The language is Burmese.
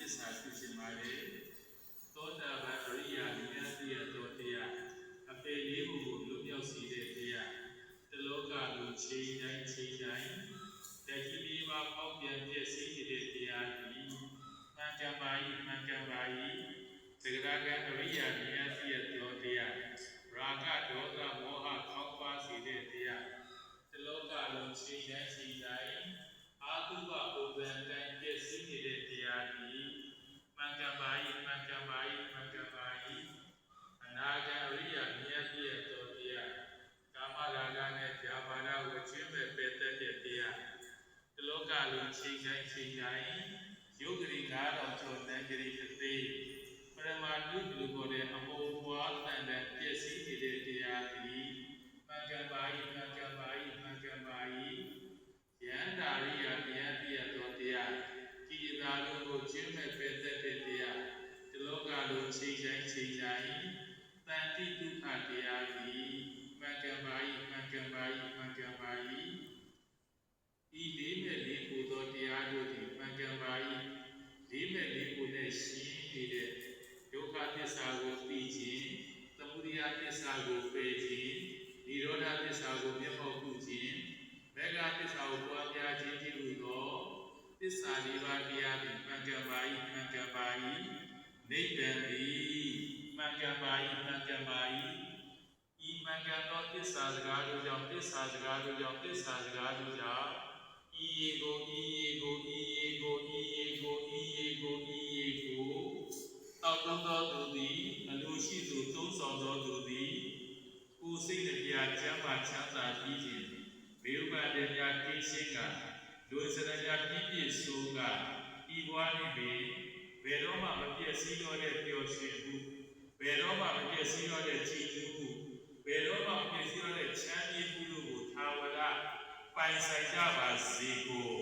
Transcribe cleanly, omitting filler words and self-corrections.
စ္စာပြုရှင်ပါလေသောတာပန်အရိယာဉာဏ်သိရသောတရားအပေလေးကိုလွတ်မြောက်စေတဲ့တရားတလောကလူချိန်တိုင်းတတိပိမာပေါက်ပြန်ပြည့်စည်နေတဲ့တရားဒီမှန်ကန်ပါ၏သဂရကံအရိယာဉာဏ်သိရသောတရားရာဂဒေါသမောဟခေါင်းပါစေတဲ့တရားတလောကလူချိန်တိုင်းအာတုပပုပ္ပံတိုင်းပြည့်စည်နေတဲ့တရားဒီမှန်ကန်ပါ၏အနာဂတ်အရိယာဉာဏ်သိရသောတရားကာမရာဂနဲ့ဇာပါဒဝချင်းပဲပယ်တတ်တဲ့တရားတလောကလူချိန်တိုင်းယုတ်ဂရိ9000ကျော်တန်ဂရိတစ်သိပရမတုလူပေါ်တဲ့အမောပွားတန်တဲ့ပြည့်စည်နေတဲ့တရားဒီမှန်ကန်ပါ၏ယန္တာရိယာဉာဏ်သိရသောတရားကိလေသာတို့ကိုချင်းမဲ့ပယ်တတ်တဲ့တရားတလောကလူချိန်တိုင်းတန်တိဒုက္ခတရားဒီမှန်ကန်ပါ၏ဤလေးမဲ့လေးကိုသောတရားတို့သည်မှန်ကန်ပါ၏လေးမဲ့လေးကိုနဲ့ရှင်းနေတဲ့ဒုက္ခသစ္စာကိုသိခြင်းသမုဒယသစ္စာကိုပယ်ခြင်းនិရောဓသစ္စာကိုမျက်မှောက်ပြုခြင်းမေဃသစ္စာကိုပွားများခြင်းပြုသောသစ္စာလေးပါးတရားသည်မှန်ကန်ပါ၏နိဗ္ဗာန်သည်မှန်ကန်ပါ၏ဤမှန်ကန်သောသစ္စာစကားတို့ကြောင့်ဤယေကိုတောက်သုံးသောသူသည်အလိုရှိသူသုံးဆောင်သောသူသည်ကိုယ်စိတ်နှပြချမ်းသာချမ်းသာပြီးခြင်းဘေးဥပါဒ်များကင်းရှင်းကလူစရများပြည့်ပြည့်စုံကဤဘဝ၌ပင်ဘယ်တော့မှမပြည့်စည်တော့တဲ့ပျော်ရွှင်မှုဘယ်တော့မှမပြည့်စည်တော့တဲ့ကြည်ကျူးမှုဘယ်တော့မှမပြည့်စည်တော့တဲ့ချမ်းမြေ့မှုတို့ကိုသာဝရပိုင်ဆိုင်ကြပါစေကို